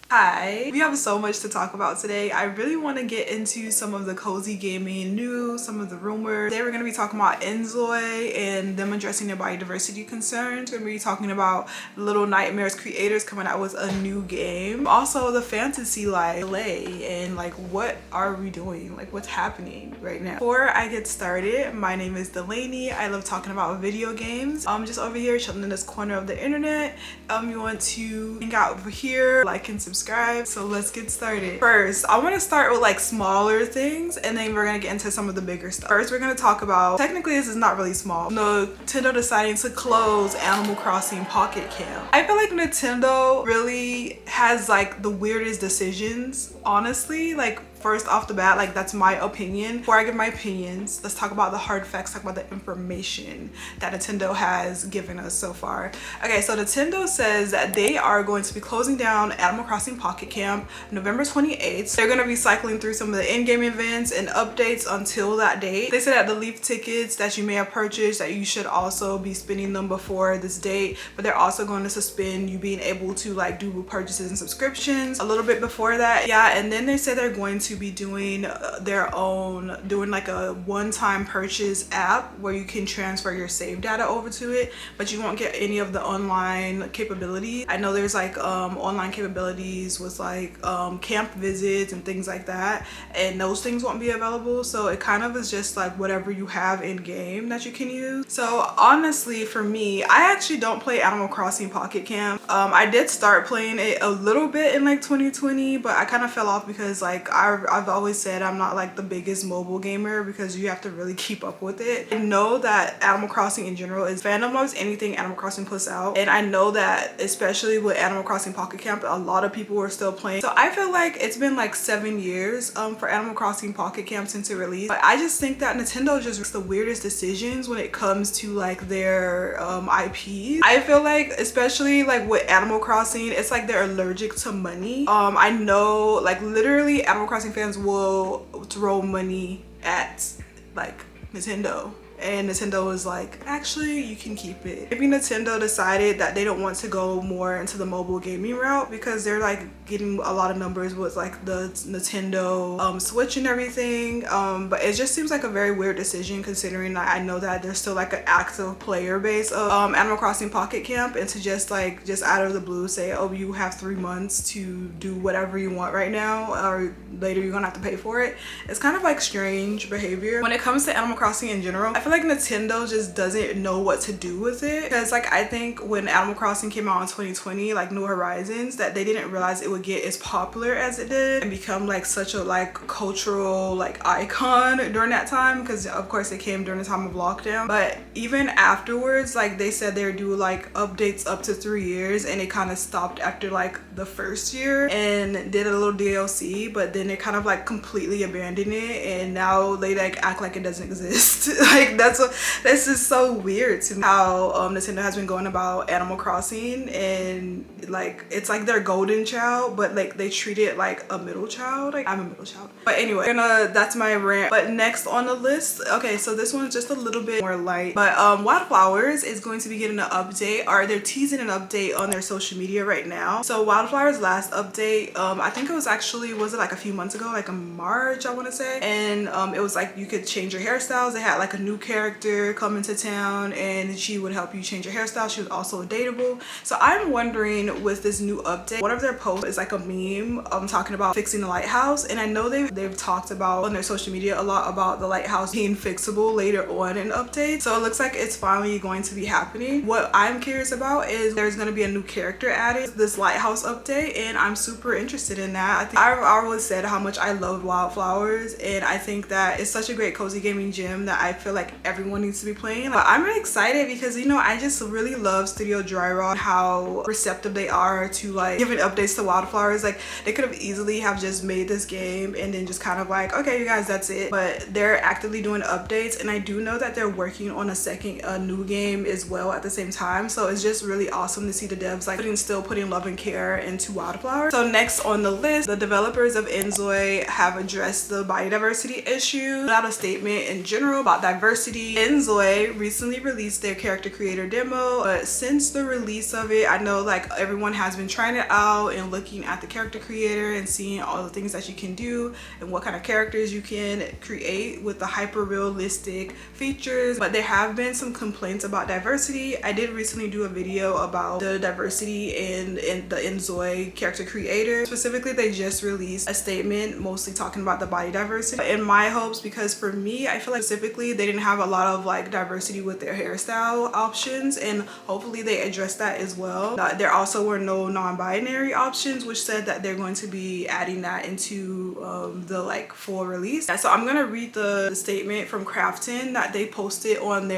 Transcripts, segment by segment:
Hi, we have so much to talk about today. I really want to get into some of the cozy gaming news, some of the rumors. Today we're going to be talking about Inzoi and them addressing their biodiversity concerns. We're going to be talking about Little Nightmares creators coming out with a new game. Also the fantasy life delay and like what are we doing? Like what's happening right now? Before I get started, my name is Delaney. I love talking about video games. I'm just over here chilling in this corner of the internet. You want to hang out over here, like and subscribe. So let's get started. First, I want to start with like smaller things and then we're gonna get into some of the bigger stuff. First, we're gonna talk about, technically this is not really small, Nintendo deciding to close Animal Crossing Pocket Camp. I feel like Nintendo really has like the weirdest decisions, honestly. Like first off the bat, like that's my opinion. Before I give my opinions, let's talk about the hard facts, talk about the information that Nintendo has given us so far. Okay, so Nintendo says that they are going to be closing down Animal Crossing Pocket Camp November 28th. They're going to be cycling through some of the in-game events and updates until that date. They said that the Leaf tickets that you may have purchased, that you should also be spending them before this date, but they're also going to suspend you being able to like do purchases and subscriptions a little bit before that. Yeah, and then they said they're going to be doing like a one-time purchase app where you can transfer your save data over to it, but you won't get any of the online capability. I know there's like online capabilities with like camp visits and things like that, and those things won't be available. So it kind of is just like whatever you have in game that you can use. So honestly, for me, I actually don't play Animal Crossing Pocket Camp. I did start playing it a little bit in like 2020, but I kind of fell off because like I've always said I'm not like the biggest mobile gamer because you have to really keep up with it. I know that Animal Crossing in general is fandom loves anything Animal Crossing puts out, and I know that especially with Animal Crossing Pocket Camp, a lot of people are still playing. So I feel like it's been like 7 years for Animal Crossing Pocket Camp since it released. But I just think that Nintendo just makes the weirdest decisions when it comes to like their IPs. I feel like especially like with Animal Crossing, it's like they're allergic to money. I know like literally Animal Crossing fans will throw money at like Nintendo, and Nintendo was like, actually you can keep it. Maybe Nintendo decided that they don't want to go more into the mobile gaming route because they're like getting a lot of numbers with like the Nintendo Switch and everything, but it just seems like a very weird decision considering that I know that there's still like an active player base of Animal Crossing Pocket Camp, and to just out of the blue say, oh, you have 3 months to do whatever you want right now, or later you're gonna have to pay for it. It's kind of like strange behavior. When it comes to Animal Crossing in general, I feel like Nintendo just doesn't know what to do with it, because like I think when Animal Crossing came out in 2020, like New Horizons, that they didn't realize it would get as popular as it did and become like such a like cultural like icon during that time, because of course it came during the time of lockdown. But even afterwards, like they said they would do like updates up to 3 years, and it kind of stopped after like the first year and did a little DLC, but then they kind of like completely abandoned it, and now they like act like it doesn't exist. Like this is so weird to me how Nintendo has been going about Animal Crossing, and like it's like their golden child, but like they treat it like a middle child. Like I'm a middle child, but anyway, that's my rant. But next on the list, okay, so this one's just a little bit more light, but Wylde Flowers is going to be getting an update, or they're teasing an update on their social media right now. So Wylde Flowers last update, I think it was actually, was it like a few months ago, like in March I want to say, and it was like you could change your hairstyles. They had like a new character come into town and she would help you change your hairstyle. She was also dateable. So I'm wondering, with this new update, one of their posts is like a meme talking about fixing the lighthouse, and I know they've talked about on their social media a lot about the lighthouse being fixable later on in updates. So it looks like it's finally going to be happening. What I'm curious about is there's going to be a new character added to this lighthouse update, and I'm super interested in that. I think I've always said how much I love Wylde Flowers, and I think that it's such a great cozy gaming gem that I feel like everyone needs to be playing. But I'm really excited because, you know, I just really love Studio Dry Rot, how receptive they are to like giving updates to Wylde Flowers. Like they could have easily have just made this game and then just kind of like, okay you guys, that's it, but they're actively doing updates, and I do know that they're working on a new game as well at the same time. So it's just really awesome to see the devs like still putting love and care into Wylde Flowers. So next on the list, the developers of Inzoi have addressed the biodiversity issue, put out a statement in general about diversity diversity. Inzoi recently released their character creator demo, but since the release of it, I know like everyone has been trying it out and looking at the character creator and seeing all the things that you can do and what kind of characters you can create with the hyper realistic features. But there have been some complaints about diversity. I did recently do a video about the diversity in the Inzoi character creator. Specifically, they just released a statement mostly talking about the body diversity. In my hopes, because for me, I feel like specifically they didn't have a lot of like diversity with their hairstyle options, and hopefully they addressed that as well. There also were no non-binary options, which said that they're going to be adding that into the like full release. So I'm gonna read the statement from Crafton that they posted on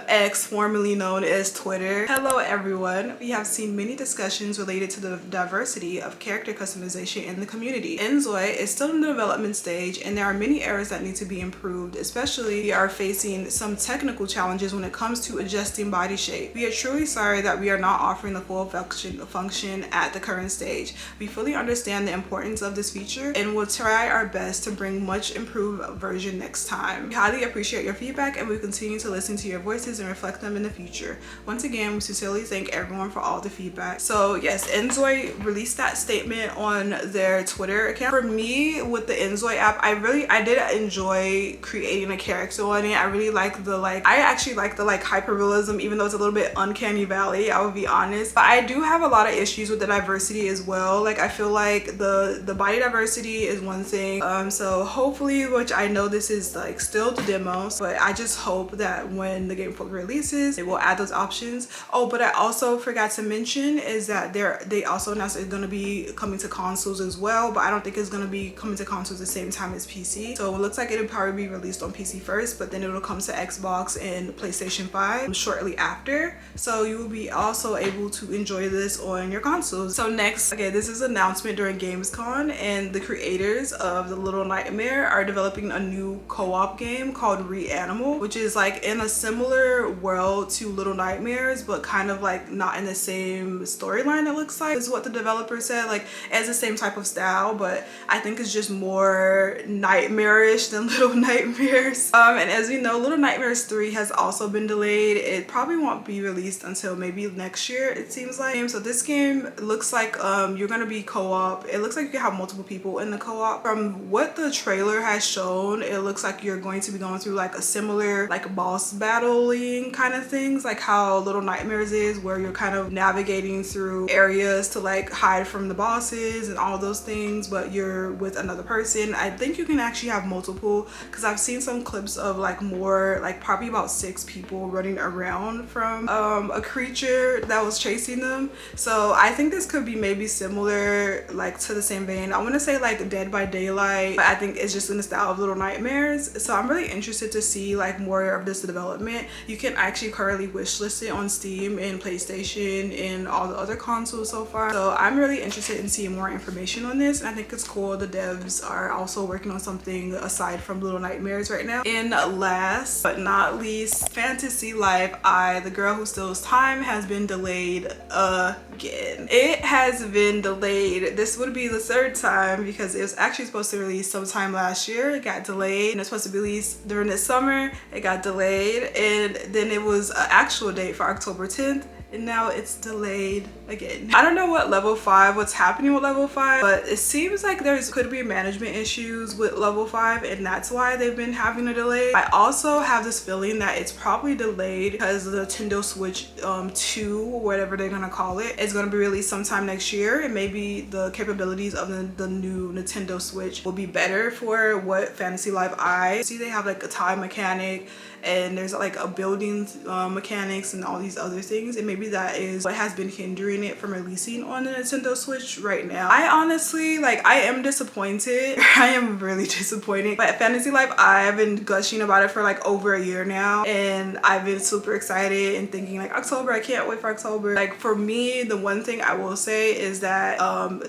X, formerly known as Twitter. Hello everyone, we have seen many discussions related to the diversity of character customization in the community. Inzoi is still in the development stage and there are many areas that need to be improved, especially we are facing some technical challenges when it comes to adjusting body shape. We are truly sorry that we are not offering the full function at the current stage. We fully understand the importance of this feature and will try our best to bring much improved version next time. We highly appreciate your feedback and we continue to listen to your voices and reflect them in the future. Once again, we sincerely thank everyone for all the feedback. So yes, Inzoi released that statement on their Twitter account. For me, with the Inzoi app, I did enjoy creating a character on it. I really like I actually like the like hyperrealism, even though it's a little bit uncanny valley, I would be honest. But I do have a lot of issues with the diversity as well. Like I feel like the body diversity is one thing. So hopefully, which I know this is like still the demo, but I just hope that when the game fully releases, they will add those options. Oh, but I also forgot to mention is that they also announced it's going to be coming to consoles as well, but I don't think it's going to be coming to consoles the same time as PC. So it looks like it'll probably be released on PC first, but then it'll come to Xbox and PlayStation 5 shortly after. So you will be also able to enjoy this on your consoles. So next, okay, this is an announcement during Gamescom, and the creators of The Little Nightmare are developing a new co-op game called Reanimal, which is like in a similar world to Little Nightmares, but kind of like not in the same storyline. It looks like is what the developer said, like as the same type of style, but I think it's just more nightmarish than Little Nightmares. And as we know, Little Nightmares 3 has also been delayed. It probably won't be released until maybe next year, it seems like. So this game looks like you're gonna be co-op. It looks like you can have multiple people in the co-op. From what the trailer has shown, it looks like you're going to be going through like a similar like boss battling kind of things, like how Little Nightmares is, where you're kind of navigating through areas to like hide from the bosses and all those things, but you're with another person. I think you can actually have multiple, because I've seen some clips of like more, like probably about 6 people running around from a creature that was chasing them. So I think this could be maybe similar, like to the same vein. I want to say like Dead by Daylight, but I think it's just in the style of Little Nightmares. So I'm really interested to see like more of this development. You can actually currently wishlist it on Steam and PlayStation and all the other consoles so far. So I'm really interested in seeing more information on this, and I think it's cool the devs are also working on something aside from Little Nightmares right now. And last but not least, Fantasy Life I, The Girl Who Steals Time, has been delayed again. It has been delayed. This would be the 3rd time, because it was actually supposed to release sometime last year. It got delayed, and it's supposed to be released during the summer. It got delayed, and then it was an actual date for October 10th. And now it's delayed again. I don't know what's happening with level 5, but it seems like could be management issues with level 5, and that's why they've been having a delay. I also have this feeling that it's probably delayed because the Nintendo Switch 2, whatever they're gonna call it, is gonna be released sometime next year, and maybe the capabilities of the new Nintendo Switch will be better for what Fantasy Life I see. They have like a time mechanic, and there's like a building mechanics and all these other things, and maybe that is what has been hindering it from releasing on the Nintendo Switch right now. I honestly, like, I am disappointed. I am really disappointed. But Fantasy Life, I've been gushing about it for like over a year now, and I've been super excited and thinking like October, I can't wait for October. Like for me, the one thing I will say is that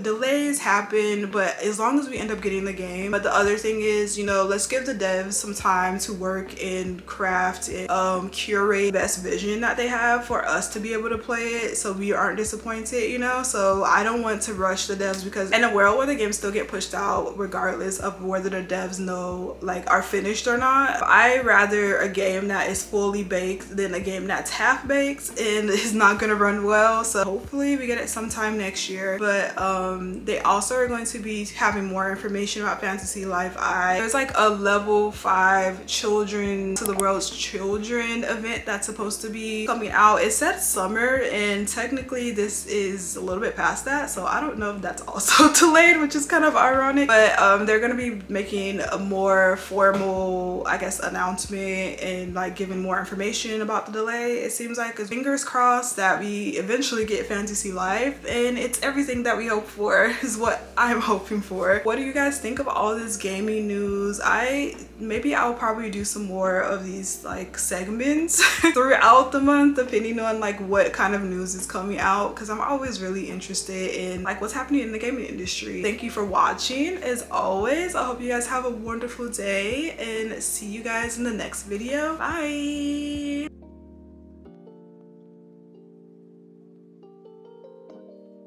delays happen, but as long as we end up getting the game. But the other thing is, you know, let's give the devs some time to work and craft and curate the best vision that they have for us to be able to play it so we aren't disappointed, you know. So I don't want to rush the devs, because in a world where the games still get pushed out regardless of whether the devs know like are finished or not, I rather a game that is fully baked than a game that's half baked and is not gonna run well. So hopefully we get it sometime next year. But they also are going to be having more information about Fantasy Life I. There's like a level 5 Children to the World's Children event that's supposed to be coming out. It said summer, and technically this is a little bit past that, so I don't know if that's also delayed, which is kind of ironic. But they're gonna be making a more formal, I guess, announcement and like giving more information about the delay. It seems like, fingers crossed that we eventually get Fantasy Life, and it's everything that we hope for is what I'm hoping for. What do you guys think of all this gaming news? Maybe I'll probably do some more of these like segments throughout the month, depending on like what kind of news is coming out, because I'm always really interested in like what's happening in the gaming industry. Thank you for watching. As always, I hope you guys have a wonderful day, and see you guys in the next video. Bye.